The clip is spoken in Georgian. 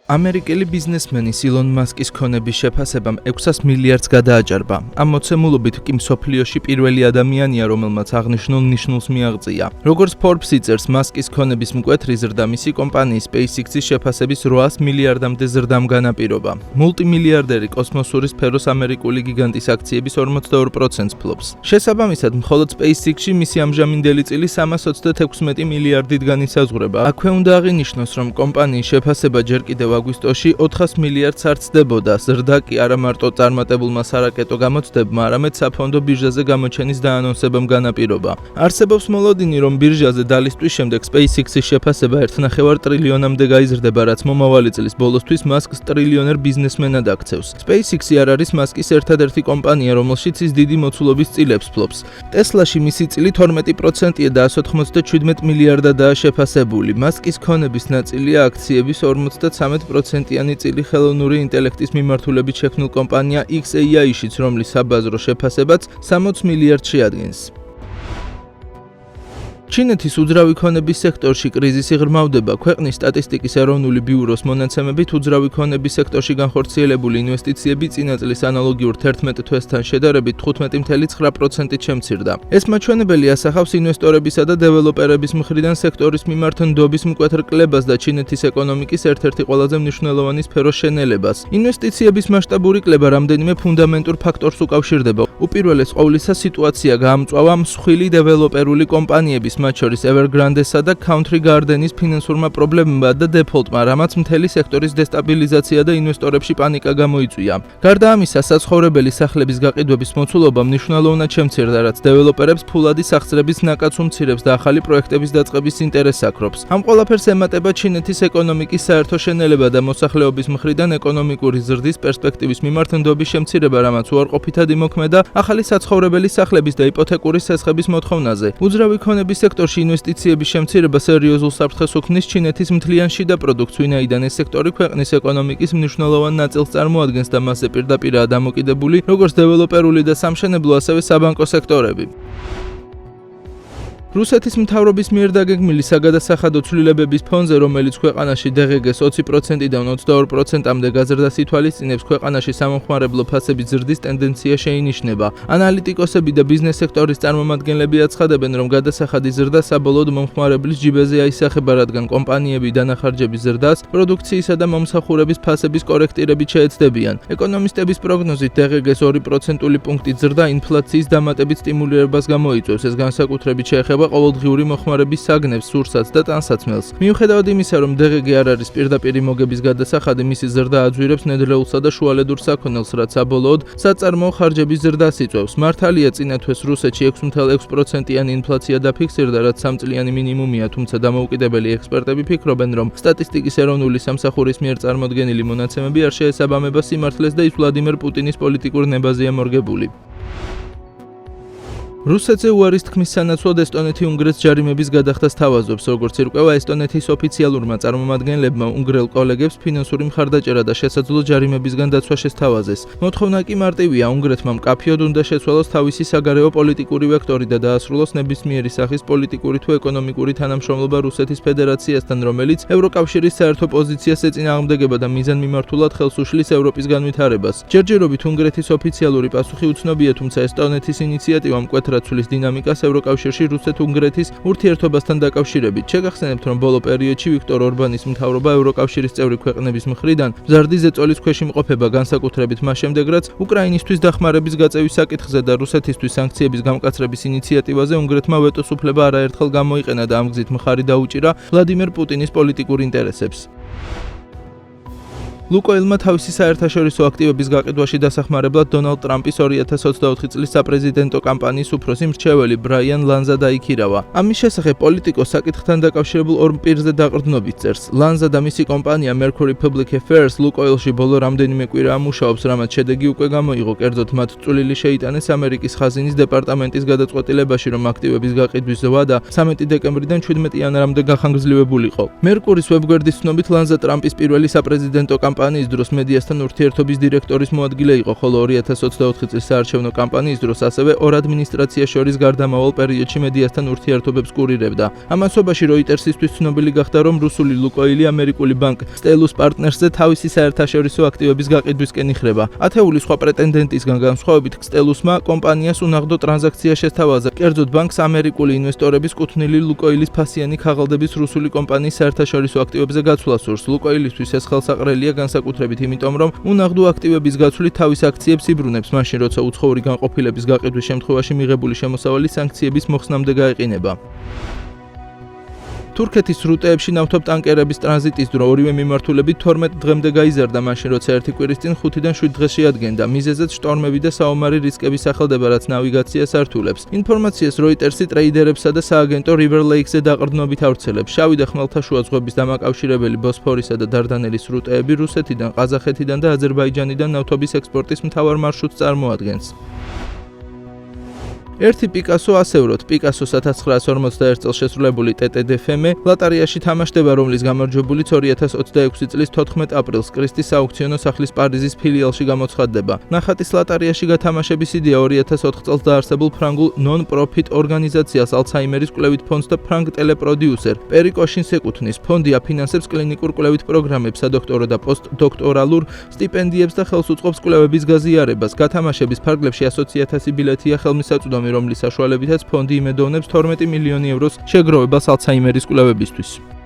ამერიკელი ბიზნესმენის ილონ მასკის ქონების შეფასებამ 600 მილიარდს გადააჭარბა. ამ მოცემულობით კი მსოფლიოში პირველი ადამიანია, რომელმაც აღნიშნულ ნიშნულს მიაღწია. როგორც Forbes წერს, მასკის ქონების მკვეთრი ზრდა მისი კომპანიის SpaceX-ის შეფასების 800 მილიარდამდე ზრდამ განაპირობა. მულტიმილიარდერი კოსმოსური სფეროს ამერიკული გიგანტის აქციების 42%-ს ფლობს. შესაბამისად, მხოლოდ SpaceX-ში მისი ამჟამინდელი წილი 326 მილიარდით განისაზღვრება. აქვე უნდა აღინიშნოს, რომ კომპანიის შეფასება ჯერ კიდევ აგვისტოში 400 მილიარდს არ ცდებოდა. ზრდა კი არა მარტო წარმატებულმა სარაკეტო გამოცდებმა, არამედ საფონდო ბირჟაზე გამოჩენის დაანონსებამ განაპირობა. არსებობს მოლოდინი, რომ ბირჟაზე დალისტვის შემდეგ SpaceX-ის შეფასება 1,5 ტრილიონამდე გაიზრდება, რაც მომავალი წლის ბოლოსთვის მასკს ტრილიონერ ბიზნესმენად აქცევს. SpaceX-ი არ არის მასკის ერთადერთი კომპანია, რომელშიც ის დიდი მოცულობის წილებს ფლობს. Tesla-ში მისი წილი 12%-ია და 197 მილიარდადაა შეფასებული. მასკის ქონების ნაწილია აქციების 53%-იანი წილი ხელოვნური ინტელექტის მიმართულებით შექმნილ კომპანია XAI-შიც, რომლის საბაზრო შეფასებაც 60 მილიარდს შეადგენს. ჩინეთის უძრავი ქონების სექტორში კრიზისი ღრმავდება. ქვეყნის სტატისტიკის ეროვნული ბიუროს მონაცემებით, უძრავი ქონების სექტორში განხორციელებული ინვესტიციები წინა წლის ანალოგიურ 11 თვესთან შედარებით 15.9%-ით შემცირდა. ეს მაჩვენებელი ასახავს ინვესტორებისა და დეველოპერების მხრიდან სექტორის მიმართ ნდობის მკვეთრ კლებას და ჩინეთის ეკონომიკის ერთ-ერთი ყველაზე მნიშვნელოვანი სფეროს შენელებას. ინვესტიციების მასშტაბური კლება რამდენიმე ფუნდამენტურ ფაქტორს უკავშირდება. უპირველეს ყოვლისა, სიტუაცია გაამწვავა მსხვილი დეველოპერული კომპანიების, მათ შორის Evergrande-სა და Country Garden-ის ფინანსურმა პრობლემებმა და დეფოლტმა, რამაც მთელი სექტორის დესტაბილიზაცია და ინვესტორებში პანიკა გამოიწვია. გარდა ამისა, საცხოვრებელი სახლების გაყიდვების მოცულობა მნიშვნელოვნად შემცირდა, რაც დეველოპერებს ფულადი სახსრების ნაკადს უმცირებს და ახალი პროექტების დაწყების ინტერესს აქრობს. ამ ყველაფერს ემატება ჩინეთის ეკონომიკის საერთო შენელება და მოსახლეობის მხრიდან ეკონომიკური ზრდის პერსპექტივის მიმართ ნდობის შემცირება, რამაც უარყოფითად იმოქმედა ახალი საცხოვრებელი სახლების და იპოთეკური სესხების მოთხოვნაზე. უძრავი ქონების სექტორში ინვესტიციების შემცირება სერიოზულ საფრთხეს უქმნის ჩინეთის მთლიან შიდა პროდუქტს, ვინაიდან ეს სექტორი ქვეყნის ეკონომიკის მნიშვნელოვან ნაწილს წარმოადგენს და მასზე პირდაპირაა დამოკიდებული როგორც დეველოპერული და სამშენებლო, ასევე საბანკო სექტორები. რუსეთის მთავრობის მიერ დაგეგმილი საგადასახადო ცვლილებების ფონზე, რომელიც ქვეყანაში DGG-ს 20%-დან 22%-მდე გაზრდას ითვალისწინებს, ქვეყანაში სამომხმარებლო ფასების ზრდის ტენდენცია შეინიშნება. ანალიტიკოსები და ბიზნეს სექტორის წარმომადგენლები აცხადებენ, რომ გადასახადის ზრდა საბოლოოდ მომხმარებლის ჯიბეზე აისახება, რადგან კომპანიები დანახარჯების ზრდას, პროდუქციისა და მომსახურების ფასების კორექტირებით შეეცდებიან. ეკონომისტების პროგნოზით DGG-ს 2%-ული პუნქტით ზრდა ინფლაციის დამატებით სტიმულირებას გამოიწვევს. ეს განსაკუთრებით შეეხება ყოველდღიური მოხმარების საგნებს, სურსათს და ტანსაცმელს. მიუხედავად იმისა, რომ DGG არ არის პირდაპირი მოგების გადასახადი, მისი ზრდა აძვირებს ნედლეულსა და შუალედურ საქონელს, რაც საბოლოოდ საწარმოო ხარჯების ზრდას იწვევს. მართალია, წინა თვეს რუსეთში 6.6%-იანი ინფლაცია დაფიქსირდა, რაც სამწლიანი მინიმუმია, თუმცა დამოუკიდებელი ექსპერტები ფიქრობენ, რომ სტატისტიკის ეროვნული სამსახურის მიერ წარმოდგენილი მონაცემები არ შეესაბამება სიმართლეს და ის ვლადიმერ პუტინის პოლიტიკურ ნებაზეა მორგებული. რუსეთზე უარის თქმის სანაცვლოდ ესტონეთი უნგრეთს ჯარიმების გადახდას თავაზობს, როგორც ირკვევა ესტონეთის ოფიციალურმა წარმომადგენლებმა უნგრელ კოლეგებს ფინანსური მხარდაჭერა და შესაძლო ჯარიმებისგან დაცვა შესთავაზეს. მოთხოვნა კი მარტივია, უნგრეთმა მკაფიოდ უნდა შეცვალოს თავისი საგარეო პოლიტიკური ვექტორი და დაასრულოს ნებისმიერი სახის პოლიტიკური თუ ეკონომიკური თანამშრომლობა რუსეთის ფედერაციასთან, რომელიც ევროკავშირის საერთო პოზიციას ეწინააღმდეგება და მიზანმიმართულად ხელს უშლის ევროპის განვითარებას. ჯერჯერობით უნგრეთის ოფიციალური პასუხი უცნობია, თუმცა ესტონეთის ინიციატივა მკვეთრად ცვლის დინამიკას ევროკავშირში რუსეთ-უნგრეთის ურთიერთობასთან დაკავშირებით. შეგახსენებთ, რომ ბოლო პერიოდში ვიქტორ ორბანის მთავრობა ევროკავშირის წევრი ქვეყნების მხრიდან მზარდი ზეწოლის ქვეშ იმყოფება, განსაკუთრებით მას შემდეგ, რაც უკრაინისთვის დახმარების გაწევის საკითხზე და რუსეთისთვის სანქციების გამკაცრების ინიციატივაზე უნგრეთმა ვეტოს უფლება არაერთხელ გამოიყენა და ამ გზით მხარი დაუჭირა ვლადიმერ პუტინის პოლიტიკურ ინტერესებს. ლუკოილმა თავისი საერთაშორისო აქტივების გაყიდვაში დასახმარებლად დონალდ ტრამპის 2024 წლის საპრეზიდენტო კამპანიის უფროსი მრჩეველი ბრაიან ლანზა დაიქირავა. ამის შესახებ პოლიტიკოს საკითხთან დაკავშირებულ ორ პირზე დაყრდნობით წერს. ლანზა და მისი კომპანია Mercury Public Affairs ლუკოილში ბოლო რამდენიმე კვირაა მუშაობს, რამაც შედეგი უკვე გამოიღო, კერძოდ მათ წვლილი შეიტანეს ამერიკის ხაზინის დეპარტამენტის გადაწყვეტილებაში, რომ აქტივების გაყიდვის ზღვა და 13 დეკემბრიდან 17 იანვრამდე გახანგრძლივებულიყო. Mercury-ის ვებგვერდის ცნობით ლანზა ტრამპის პირველი საპრეზიდენტო კამპანია კამპანიის დროს მედიასთან ურთიერთობის დირექტორის მოადგილე იყო, ხოლო 2024 წლის საარჩევნო კამპანიის დროს ასევე ორ ადმინისტრაციას შორის გარდამავალ პერიოდში მედიასთან ურთიერთობებს კურირებდა. ამასობაში Reuters-ისთვის ცნობილი გახდა, რომ რუსული ლუკოილი ამერიკული ბანკ Stellus Partners-ზე თავისი საერთაშორისო აქტივების გაყიდვისკენ იხრება. ათეული სხვა პრეტენდენტისგან განსხვავებით Stellus-მა კომპანიას უნაღდო ტრანზაქცია შესთავაზა. კერძოდ ბანკს ამერიკული ინვესტორების კუთვნილი ლუკოილის ფასიანი ქაღალდების რუსული კომპანიის საერთაშორისო აქტივებზე გაცვლა სურს. ლუკოილისთვის ეს ხელსაყრელია განსაკუთრებით იმიტომ, რომ უნაღდო აქტივების გაცვლით თავის აქციებს იბრუნებს, მაშინ როცა უცხოური განყოფილების გაყიდვის შემთხვევაში მიღებული შემოსავალი სანქციების მოხსნამდე გაეყინება. თურქეთის სრუტეებში ნავთობტანკერების ტრანზიტის დრო ორივე მიმართულებით 12 დღემდე გაიზარდა, მაშინ როცა ერთი კვირის წინ 5-დან 7 დღეს შეადგენდა. მიზეზად შტორმები და საომარი რისკების სახელდება, რაც ნავიგაციას ართულებს. ინფორმაციას Reuters-ი ტრეიდერებსა და სააგენტო River Lakes-ზე დაყრდნობით ავრცელებს. შავი და ხმელთაშუა ზღვების დამაკავშირებელი ბოსფორისა და დარდანელის სრუტეები რუსეთიდან, ყაზახეთიდან და აზერბაიჯანიდან ნავთობის ექსპორტის მთავარ მარშრუტს წარმოადგენს. ერთი პიკასო ასევროთ. პიკასოს 1941 წელს შესრულებული TTD-FEME ლატარიაში თამაშდება, რომლის გამარჯვებულიც 2026 წლის 14 აპრილს კრისტის სააუქციონო სახლის პარიზის ფილიალში გამოცხადდება. ნახატის ლატარიაში გათამაშების იდეა 2004 წელს დაარსებულ ფრანგულ non-profit ორგანიზაციას ალცჰაიმერის კვლევით ფონდს და ფრანგ ტელეპროდიუსერ პერი კოშინს ეკუთვნის. ფონდი აფინანსებს კლინიკურ კვლევით პროგრამებს, სადოქტორო და პოსტდოქტორალურ სტიპენდიებს და ხელს უწყობს კვლევების გაზიარებას. გათამაშების ფარგლებში 120,000 ბილეთია ხელმისაწვდომი, რომლის საშუალებითაც ფონდი იმედოვნებს 12 მილიონი ევროს შეგროვებას ალცჰაიმერის კვლევებისთვის.